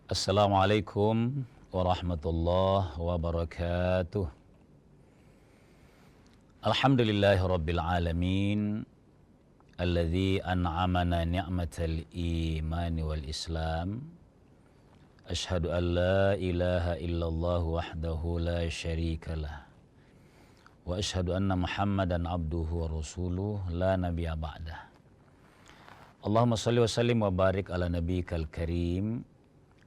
Assalamualaikum warahmatullahi wabarakatuh. Alhamdulillahi rabbil alamin alladzi an'amana ni'matal imani wal islam. Ashhadu an la ilaha illallah wahdahu la syarikalah wa ashhadu anna Muhammadan abduhu wa rasuluh la nabiyya ba'dah. Allahumma salli wa sallim wa barik ala nabiyyikal karim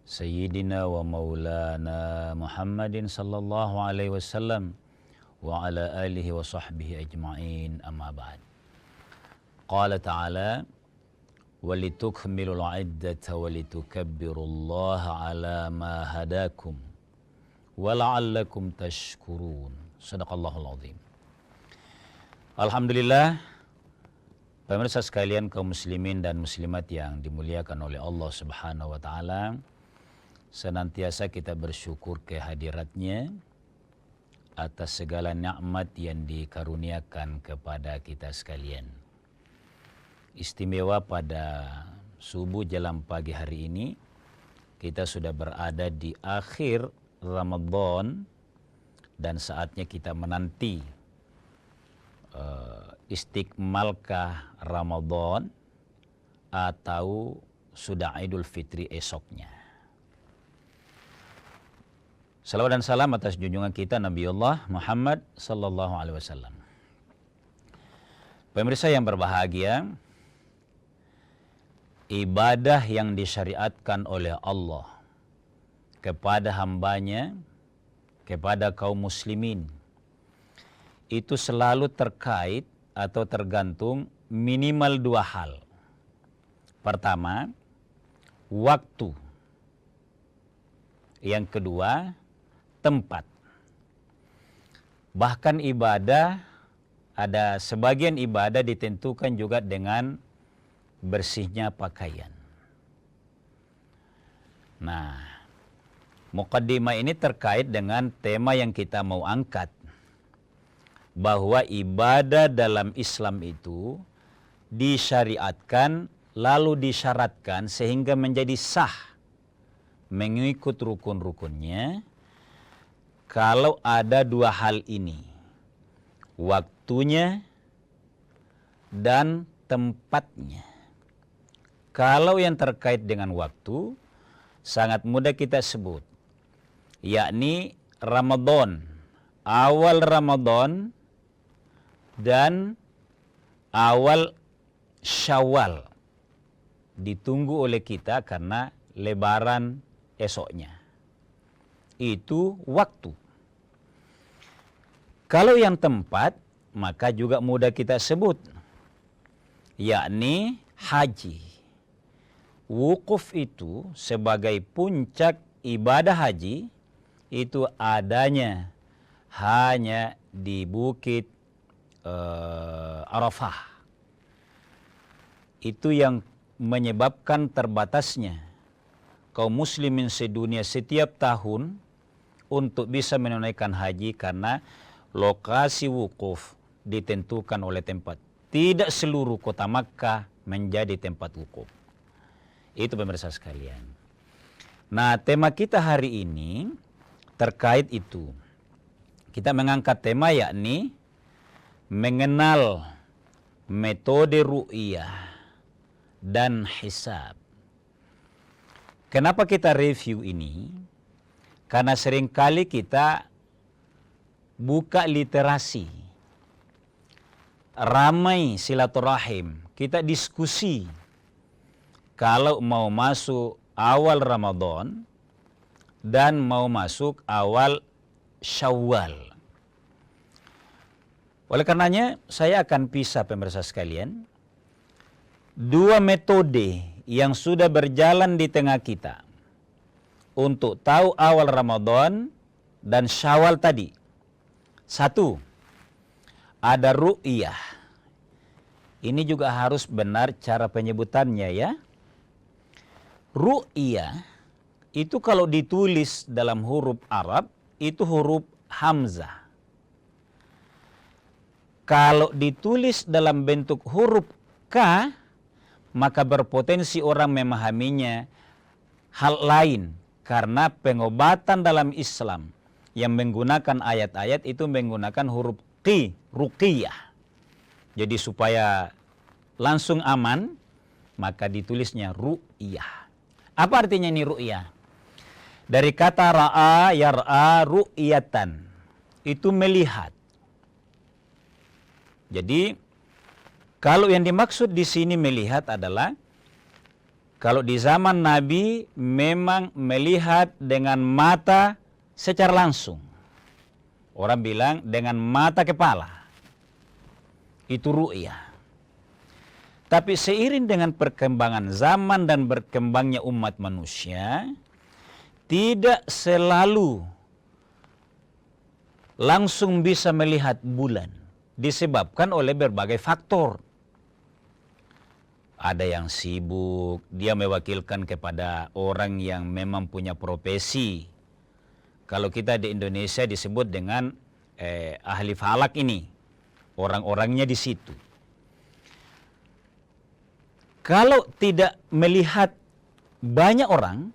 Sayyidina wa maulana Muhammadin sallallahu alaihi wasallam wa ala alihi wa sahbihi ajma'in, amma ba'd. Qala ta'ala walitukmilul iddata walitukabbirullaha ala ma hadakum wa la'allakum tashkurun. Sadaqallahul azim. Alhamdulillah, pemirsa sekalian kaum muslimin dan muslimat yang dimuliakan oleh Allah Subhanahu wa taala, senantiasa kita bersyukur kehadiratnya atas segala nikmat yang dikaruniakan kepada kita sekalian. Istimewa pada subuh jelang pagi hari ini, kita sudah berada di akhir Ramadan dan saatnya kita menanti istikmalkah Ramadan atau sudah Idul Fitri esoknya. Salawat dan salam atas junjungan kita Nabiullah Muhammad sallallahu alaihi wasallam. Pemirsa yang berbahagia, ibadah yang disyariatkan oleh Allah kepada hambanya, kepada kaum muslimin, itu selalu terkait atau tergantung minimal dua hal. Pertama, waktu. Yang kedua, tempat. Bahkan ibadah, ada sebagian ibadah ditentukan juga dengan bersihnya pakaian. Nah, muqaddimah ini terkait dengan tema yang kita mau angkat, bahwa ibadah dalam Islam itu disyariatkan lalu disyaratkan sehingga menjadi sah mengikut rukun-rukunnya kalau ada dua hal ini, waktunya dan tempatnya. Kalau yang terkait dengan waktu, sangat mudah kita sebut, yakni Ramadan, awal Ramadan dan awal Syawal ditunggu oleh kita karena Lebaran esoknya. Itu waktu. Kalau yang tempat, maka juga mudah kita sebut, yakni haji. Wukuf itu sebagai puncak ibadah haji itu adanya hanya di bukit Arafah. Itu yang menyebabkan terbatasnya kaum muslimin sedunia setiap tahun untuk bisa menunaikan haji karena lokasi wukuf ditentukan oleh tempat. Tidak seluruh kota Makkah menjadi tempat wukuf. Itu pemirsa sekalian. Nah, tema kita hari ini terkait itu. Kita mengangkat tema yakni mengenal metode ru'yah dan hisab. Kenapa kita review ini? Karena seringkali kita buka literasi, ramai silaturahim, kita diskusi kalau mau masuk awal Ramadan dan mau masuk awal Syawal. Oleh karenanya, saya akan pisah pemirsa sekalian, dua metode yang sudah berjalan di tengah kita untuk tahu awal Ramadan dan Syawal tadi. Satu, ada ru'yah. Ini juga harus benar cara penyebutannya ya. Ru'yah itu kalau ditulis dalam huruf Arab itu huruf hamzah. Kalau ditulis dalam bentuk huruf K, maka berpotensi orang memahaminya hal lain Karena pengobatan dalam Islam yang menggunakan ayat-ayat itu menggunakan huruf qi, ruqiyah. Jadi supaya langsung aman, maka ditulisnya ru'yah. Apa artinya ini ru'yah? Dari kata ra'a, yar'a, ru'yatan. Itu melihat. Jadi, kalau yang dimaksud di sini melihat adalah, kalau di zaman Nabi memang melihat dengan mata secara langsung. Orang bilang dengan mata kepala. Itu ru'yah. Tapi seiring dengan perkembangan zaman dan berkembangnya umat manusia, tidak selalu langsung bisa melihat bulan. Disebabkan oleh berbagai faktor. Ada yang sibuk, dia mewakilkan kepada orang yang memang punya profesi. Kalau kita di Indonesia disebut dengan ahli falak ini, orang-orangnya di situ. Kalau tidak melihat banyak orang,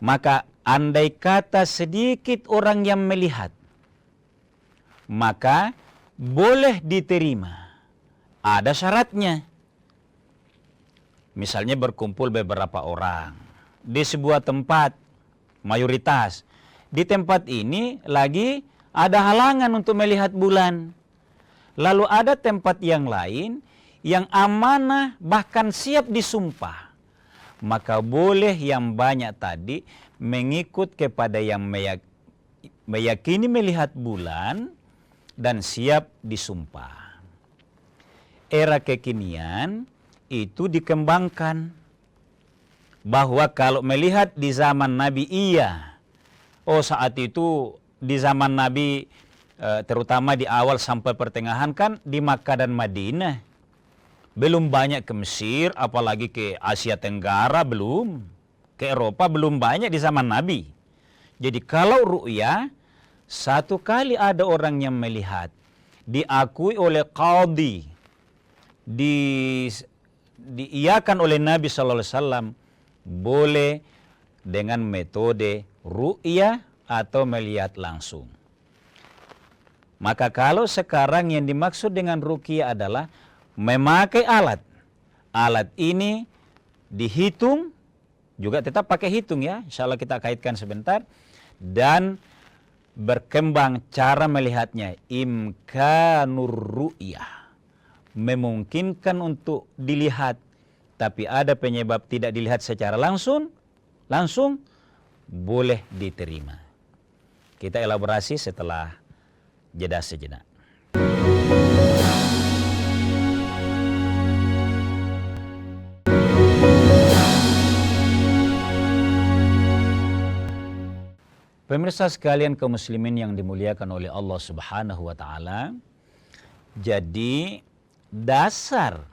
maka andai kata sedikit orang yang melihat, maka boleh diterima. Ada syaratnya. Misalnya berkumpul beberapa orang di sebuah tempat, mayoritas. Di tempat ini lagi ada halangan untuk melihat bulan. Lalu ada tempat yang lain yang amanah bahkan siap disumpah. Maka boleh yang banyak tadi mengikut kepada yang meyakini melihat bulan dan siap disumpah. Era kekinian itu dikembangkan bahwa kalau melihat di zaman Nabi saat itu di zaman Nabi terutama di awal sampai pertengahan kan di Makkah dan Madinah. Belum banyak ke Mesir, apalagi ke Asia Tenggara belum. Ke Eropa belum banyak di zaman Nabi. Jadi kalau ru'ya, satu kali ada orang yang melihat, diakui oleh qadhi, diiyakan oleh Nabi SAW, boleh dengan metode ru'ya atau melihat langsung. Maka kalau sekarang yang dimaksud dengan ruqyah adalah memakai alat. Alat ini dihitung, juga tetap pakai hitung ya, insya Allah kita kaitkan sebentar. Dan berkembang cara melihatnya, imkanur ru'yah. Memungkinkan untuk dilihat, tapi ada penyebab tidak dilihat secara langsung boleh diterima. Kita elaborasi setelah jeda sejenak. Pemirsa sekalian kaum muslimin yang dimuliakan oleh Allah Subhanahu wa taala, jadi dasar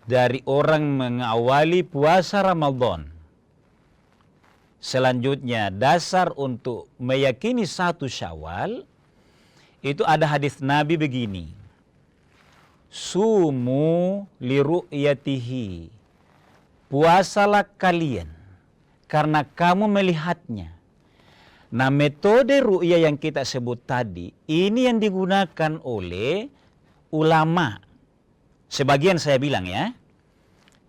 dari orang mengawali puasa Ramadan, selanjutnya dasar untuk meyakini 1 Syawal, itu ada hadis Nabi begini, sumu liru'yatihi, puasalah kalian karena kamu melihatnya. Nah, metode ru'yah yang kita sebut tadi, ini yang digunakan oleh ulama. Sebagian saya bilang ya.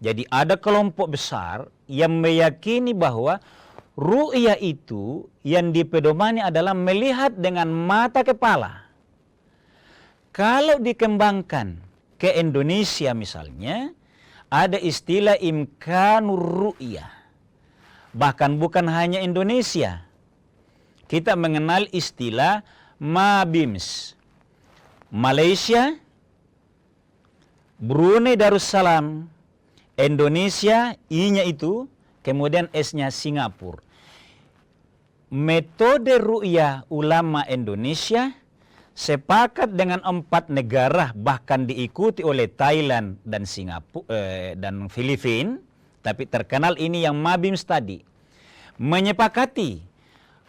Jadi ada kelompok besar yang meyakini bahwa ru'yah itu yang dipedomani adalah melihat dengan mata kepala. Kalau dikembangkan ke Indonesia misalnya, ada istilah imkanur ru'yah. Bahkan bukan hanya Indonesia. Kita mengenal istilah MABIMS. Malaysia, Brunei Darussalam, Indonesia, I-nya itu, kemudian S-nya Singapura. Metode ru'yah ulama Indonesia sepakat dengan 4 negara, bahkan diikuti oleh Thailand dan Singapura dan Filipina, tapi terkenal ini yang MABIMS tadi, menyepakati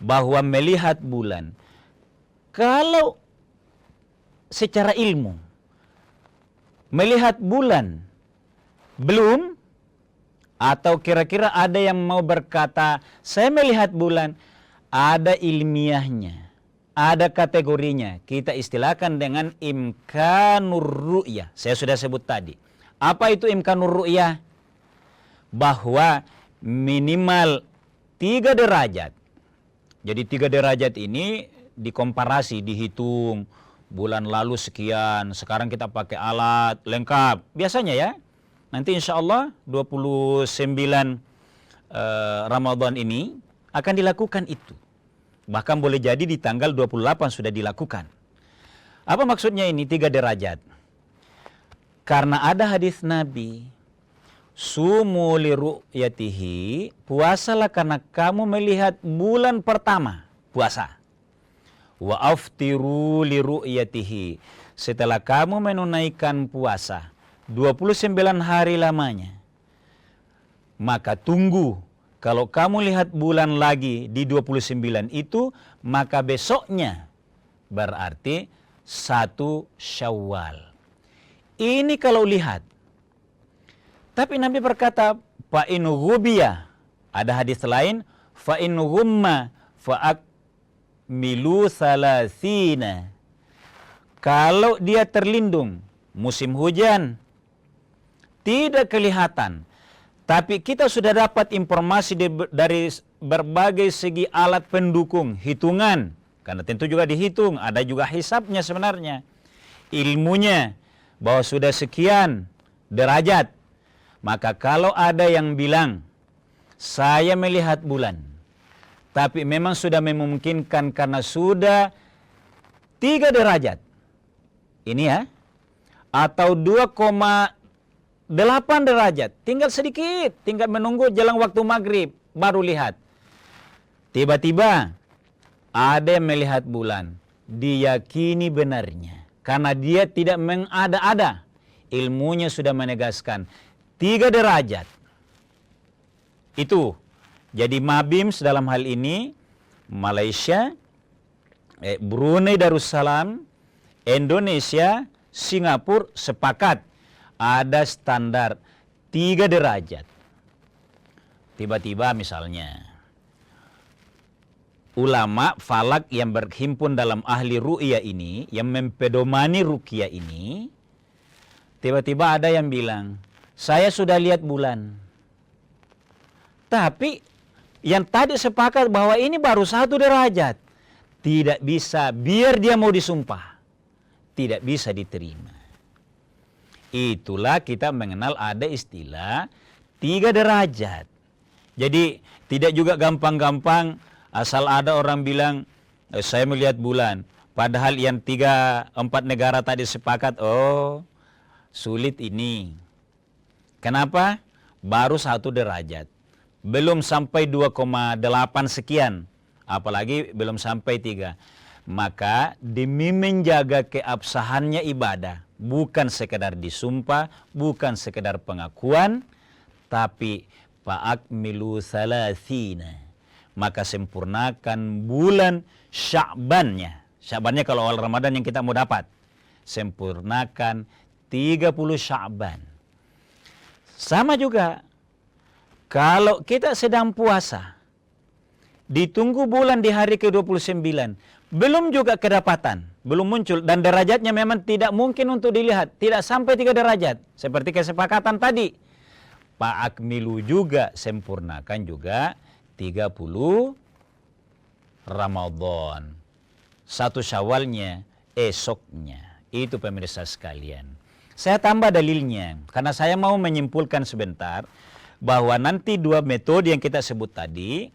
bahwa melihat bulan, kalau secara ilmu melihat bulan belum, Atau kira-kira ada yang mau berkata, saya melihat bulan, ada ilmiahnya, ada kategorinya. Kita istilahkan dengan imkanur ru'yah. Saya sudah sebut tadi. Apa itu imkanur ru'yah? Bahwa minimal 3 derajat. Jadi 3 derajat ini dikomparasi, dihitung. Bulan lalu sekian, sekarang kita pakai alat lengkap. Biasanya ya, nanti insya Allah 29 Ramadan ini akan dilakukan itu. Bahkan boleh jadi di tanggal 28 sudah dilakukan. Apa maksudnya ini 3 derajat? Karena ada hadis Nabi, sumu li ru'yatihi, puasalah karena kamu melihat bulan pertama, puasa. Wa aftiru li ru'yatihi, setelah kamu menunaikan puasa 29 hari lamanya, maka tunggu. Kalau kamu lihat bulan lagi di 29 itu, maka besoknya berarti 1 Syawal. Ini kalau lihat. Tapi Nabi berkata, fa in ghubiya, ada hadis lain, fa in ghumma fa milu salasina. Kalau dia terlindung musim hujan, tidak kelihatan, tapi kita sudah dapat informasi dari berbagai segi alat pendukung, hitungan, karena tentu juga dihitung, ada juga hisabnya sebenarnya, ilmunya, bahwa sudah sekian derajat. Maka kalau ada yang bilang, saya melihat bulan, tapi memang sudah memungkinkan karena sudah 3 derajat. Ini ya. Atau 2,8 derajat. Tinggal sedikit. Tinggal menunggu jelang waktu maghrib. Baru lihat. Tiba-tiba ada yang melihat bulan. Diyakini benarnya. Karena dia tidak mengada-ada. Ilmunya sudah menegaskan 3 derajat. Itu. Jadi Mabims dalam hal ini, Malaysia, Brunei Darussalam, Indonesia, Singapura sepakat ada standar 3 derajat. Tiba-tiba misalnya, ulama falak yang berhimpun dalam ahli ru'yah ini, yang mempedomani ruqyah ini, tiba-tiba ada yang bilang, saya sudah lihat bulan. Tapi yang tadi sepakat bahwa ini baru 1 derajat. Tidak bisa, biar dia mau disumpah. Tidak bisa diterima. Itulah kita mengenal ada istilah 3 derajat. Jadi tidak juga gampang-gampang asal ada orang bilang, saya melihat bulan. Padahal yang 3-4 negara tadi sepakat, oh sulit ini. Kenapa? Baru 1 derajat. Belum sampai 2,8 sekian, apalagi belum sampai 3. Maka demi menjaga keabsahannya ibadah, bukan sekedar disumpah, bukan sekedar pengakuan, tapi fa'akmilu salasina, maka sempurnakan bulan Sya'bannya. Sya'bannya kalau awal Ramadan yang kita mau dapat, sempurnakan 30 Sya'ban. Sama juga kalau kita sedang puasa, ditunggu bulan di hari ke-29, belum juga kedapatan, belum muncul, dan derajatnya memang tidak mungkin untuk dilihat, tidak sampai 3 derajat, seperti kesepakatan tadi. Fa'akmilu juga, sempurnakan juga 30 Ramadan. 1 Syawalnya, esoknya. Itu pemirsa sekalian. Saya tambah dalilnya, karena saya mau menyimpulkan sebentar, bahwa nanti 2 metode yang kita sebut tadi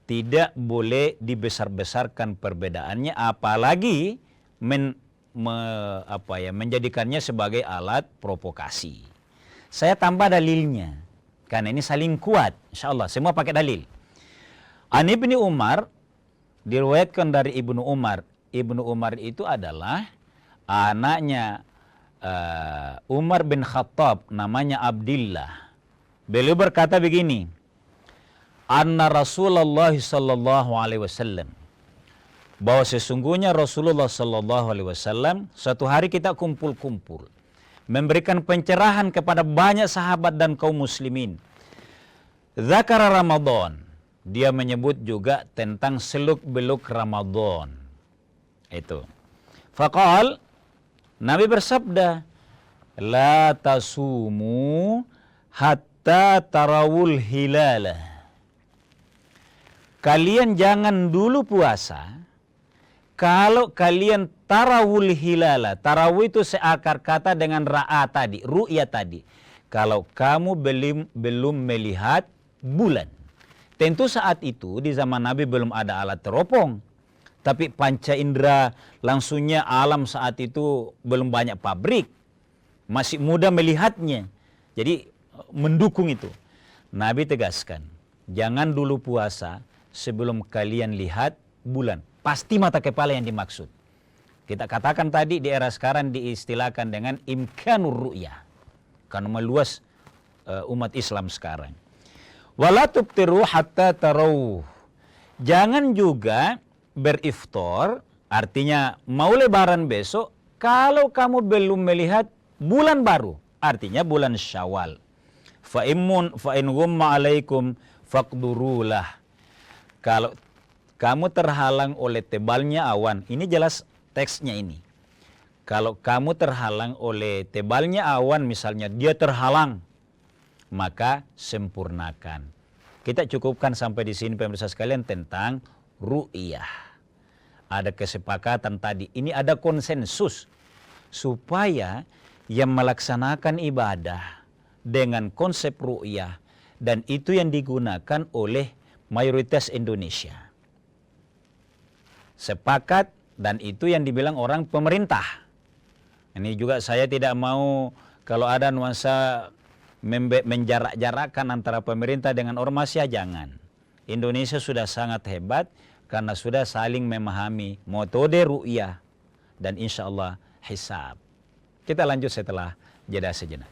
tidak boleh dibesar-besarkan perbedaannya, apalagi menjadikannya sebagai alat provokasi. Saya tambah dalilnya, karena ini saling kuat, insya Allah semua pakai dalil. An Ibni Umar, diriwayatkan dari Ibnu Umar. Ibnu Umar itu adalah anaknya Umar bin Khattab, namanya Abdillah. Beliau berkata begini, anna Rasulullah sallallahu alaihi wasallam, bahwa sesungguhnya Rasulullah sallallahu alaihi wasallam suatu hari kita kumpul-kumpul memberikan pencerahan kepada banyak sahabat dan kaum muslimin. Zakara Ramadan. Dia menyebut juga tentang seluk-beluk Ramadan. Itu. Faqal, Nabi bersabda, la tasumu hatta tarawul hilala. Kalian jangan dulu puasa kalau kalian tarawul hilala. Tarawih itu seakar kata dengan ra'a tadi, ru'ya tadi. Kalau kamu belum melihat bulan. Tentu saat itu di zaman Nabi belum ada alat teropong. Tapi panca indera langsungnya alam saat itu belum banyak pabrik. Masih mudah melihatnya. Jadi mendukung itu. Nabi tegaskan, jangan dulu puasa sebelum kalian lihat bulan. Pasti mata kepala yang dimaksud. Kita katakan tadi di era sekarang diistilahkan dengan imkanur ru'yah. Karena meluas umat Islam sekarang. Wala tubtiru hatta tarau. Jangan juga beriftar, artinya mau lebaran besok, kalau kamu belum melihat bulan baru, artinya bulan Syawal. Fa in ghumma alaikum faqdurulah. Kalau kamu terhalang oleh tebalnya awan, ini jelas teksnya ini. Kalau kamu terhalang oleh tebalnya awan, misalnya dia terhalang, maka sempurnakan. Kita cukupkan sampai di sini pemirsa sekalian tentang ru'yah. Ada kesepakatan tadi, ini ada konsensus supaya yang melaksanakan ibadah dengan konsep ru'yah, dan itu yang digunakan oleh mayoritas Indonesia. Sepakat, dan itu yang dibilang orang pemerintah. Ini juga saya tidak mau kalau ada nuansa menjarak-jarakkan antara pemerintah dengan ormas, ya jangan. Indonesia sudah sangat hebat karena sudah saling memahami metode ru'yah dan insya Allah hisab. Kita lanjut setelah jeda sejenak.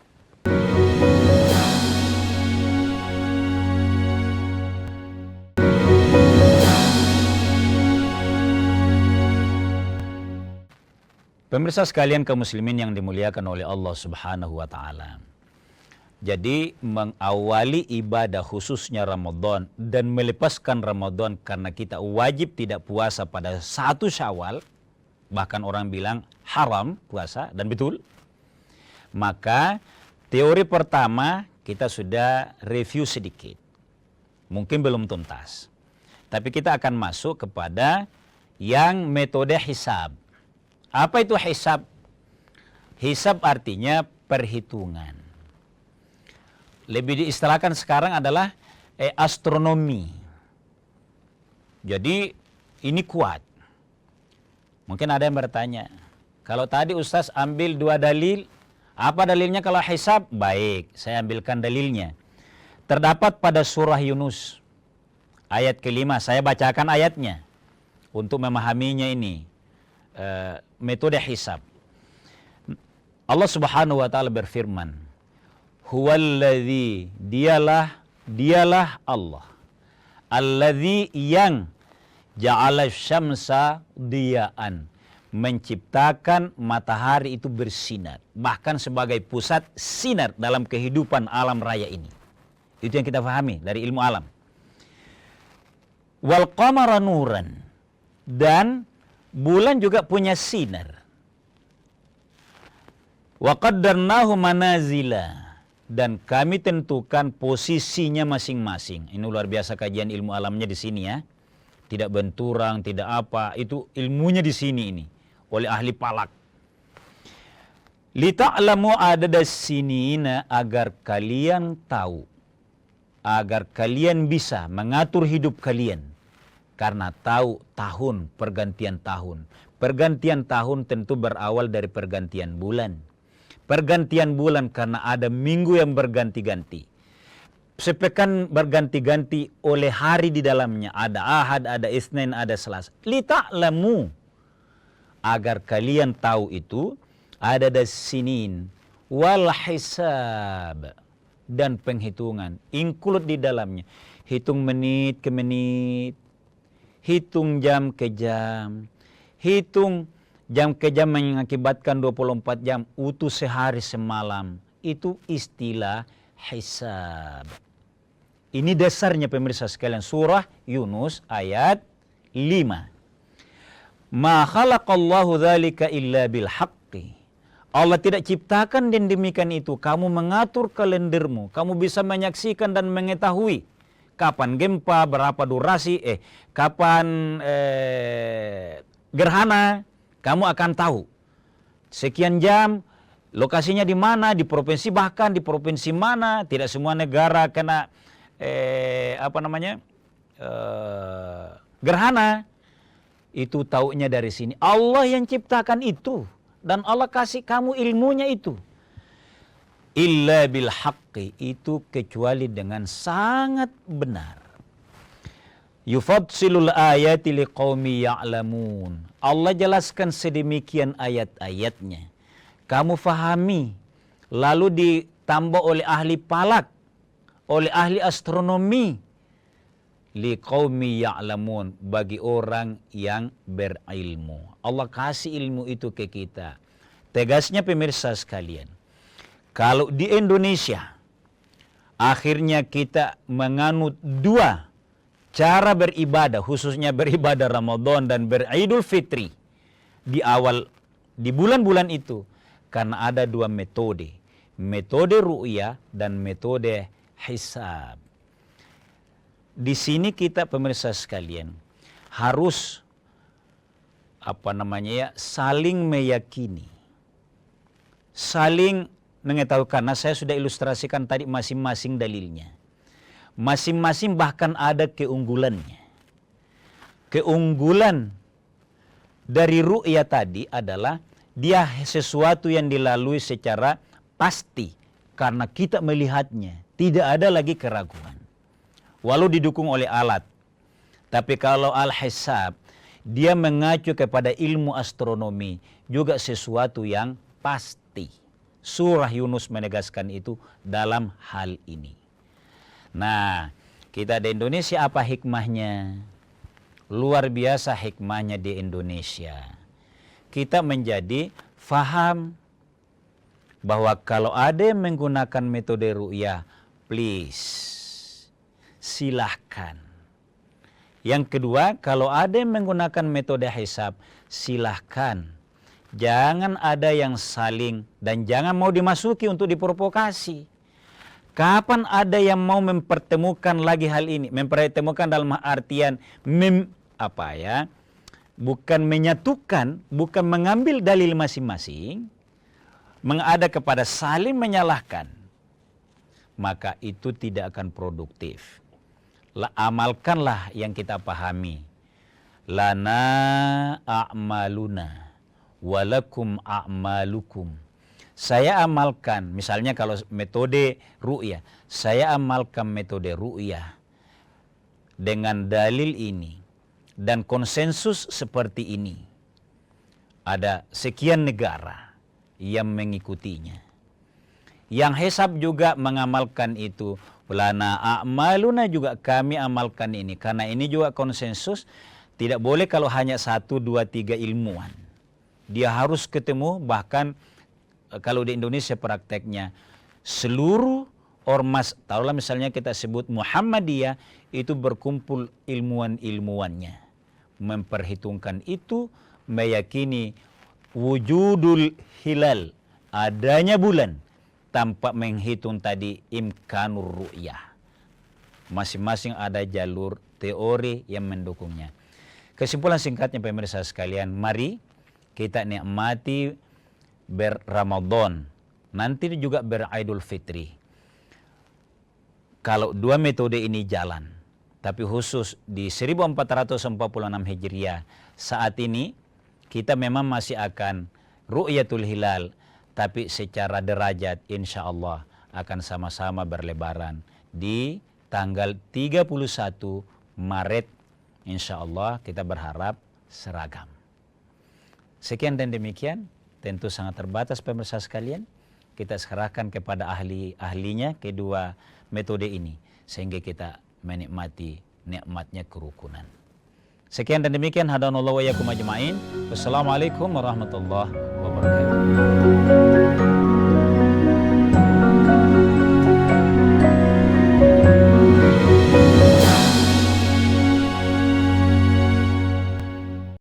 Pemirsa sekalian kaum muslimin yang dimuliakan oleh Allah Subhanahu wa taala. Jadi mengawali ibadah khususnya Ramadan dan melepaskan Ramadan karena kita wajib tidak puasa pada 1 Syawal, bahkan orang bilang haram puasa, dan betul. Maka teori pertama kita sudah review sedikit. Mungkin belum tuntas. Tapi kita akan masuk kepada yang metode hisab. Apa itu hisab? Hisab artinya perhitungan. Lebih diistilahkan sekarang adalah astronomi. Jadi ini kuat. Mungkin ada yang bertanya, kalau tadi Ustaz ambil 2 dalil, apa dalilnya kalau hisab? Baik, saya ambilkan dalilnya. Terdapat pada surah Yunus, ayat ke-5, saya bacakan ayatnya untuk memahaminya ini, metode hisab. Allah Subhanahu wa taala berfirman, Huwallazi, dialah Allah. Allazi yang ja'ala syamsa diya'an, menciptakan matahari itu bersinar, bahkan sebagai pusat sinar dalam kehidupan alam raya ini. Itu yang kita pahami dari ilmu alam. Wal qamara nuran, dan bulan juga punya sinar. Wa qaddarnahu manazila, dan kami tentukan posisinya masing-masing. Ini luar biasa kajian ilmu alamnya di sini ya. Tidak benturang, tidak apa, itu ilmunya di sini ini oleh ahli falak. Lita'lamu adadas sinina, agar kalian tahu, agar kalian bisa mengatur hidup kalian. Karena tahu tahun, pergantian tahun. Pergantian tahun tentu berawal dari pergantian bulan. Pergantian bulan karena ada minggu yang berganti-ganti. Sepekan berganti-ganti oleh hari di dalamnya. Ada Ahad, ada Isnin, ada Selasa. Lita'lamu, agar kalian tahu itu, ada dasinin wal hisab, dan penghitungan. Include di dalamnya. Hitung menit ke menit, hitung jam ke jam, hitung jam ke jam mengakibatkan 24 jam, utuh sehari semalam. Itu istilah hisab. Ini dasarnya pemirsa sekalian, surah Yunus ayat 5. Ma khalaqallahu dzalika illa bil haqqi. Allah tidak ciptakan dan demikian itu. Kamu mengatur kalendermu, kamu bisa menyaksikan dan mengetahui kapan gempa, berapa durasi, kapan gerhana, kamu akan tahu. Sekian jam, lokasinya di mana, di provinsi, bahkan di provinsi mana, tidak semua negara kena gerhana. Itu taunya dari sini. Allah yang ciptakan itu. Dan Allah kasih kamu ilmunya itu. Illa bil haqqi, itu kecuali dengan sangat benar. Yufadsilul ayati liqaumi ya'lamun. Allah jelaskan sedemikian ayat-ayatnya. Kamu fahami. Lalu ditambah oleh ahli falak, oleh ahli astronomi. Liqaumi ya'lamun, bagi orang yang berilmu. Allah kasih ilmu itu ke kita. Tegasnya pemirsa sekalian, kalau di Indonesia akhirnya kita menganut dua cara beribadah, khususnya beribadah Ramadan dan beridul fitri di bulan-bulan itu, karena ada dua metode, metode ru'yah dan metode hisab. Di sini kita pemirsa sekalian harus saling meyakini, saling mengetahui, karena saya sudah ilustrasikan tadi masing-masing dalilnya. Masing-masing bahkan ada keunggulannya. Keunggulan dari ru'yah tadi adalah dia sesuatu yang dilalui secara pasti karena kita melihatnya, tidak ada lagi keraguan. Walau didukung oleh alat. Tapi kalau al-hisab, dia mengacu kepada ilmu astronomi, juga sesuatu yang pasti. Surah Yunus menegaskan itu dalam hal ini. Nah, kita di Indonesia apa hikmahnya? Luar biasa hikmahnya di Indonesia. Kita menjadi faham bahwa kalau ada yang menggunakan metode ru'yah, please, silahkan. Yang kedua, kalau ada yang menggunakan metode hisab, silahkan. Jangan ada yang saling dan jangan mau dimasuki untuk diprovokasi. Kapan ada yang mau mempertemukan lagi hal ini? Mempertemukan dalam artian bukan menyatukan, bukan mengambil dalil masing-masing, mengada kepada saling menyalahkan, maka itu tidak akan produktif. Amalkanlah yang kita pahami. Lana a'maluna walakum a'malukum. Saya amalkan, misalnya kalau metode ru'yah, saya amalkan metode ru'yah dengan dalil ini dan konsensus seperti ini. Ada sekian negara yang mengikutinya. Yang hisab juga mengamalkan itu. Lana a'maluna, juga kami amalkan ini. Karena ini juga konsensus, tidak boleh kalau hanya 1, 2, 3 ilmuwan. Dia harus ketemu, bahkan kalau di Indonesia prakteknya, seluruh ormas, taruhlah misalnya kita sebut Muhammadiyah, itu berkumpul ilmuwan-ilmuwannya. Memperhitungkan itu, meyakini wujudul hilal, adanya bulan, tanpa menghitung tadi imkanur ru'yah. Masing-masing ada jalur teori yang mendukungnya. Kesimpulan singkatnya pemirsa sekalian, mari kita nikmati ber-Ramadan, nanti juga ber-Idul Fitri. Kalau dua metode ini jalan, tapi khusus di 1446 Hijriah saat ini, kita memang masih akan ru'yatul hilal, tapi secara derajat insya Allah akan sama-sama berlebaran di tanggal 31 Maret. Insya Allah kita berharap seragam. Sekian dan demikian, tentu sangat terbatas pemirsa sekalian. Kita serahkan kepada ahli-ahlinya kedua metode ini, sehingga kita menikmati nikmatnya kerukunan. Sekian dan demikian, hadanallahu wa iyyakum ajma'in. Wassalamualaikum warahmatullahi wabarakatuh.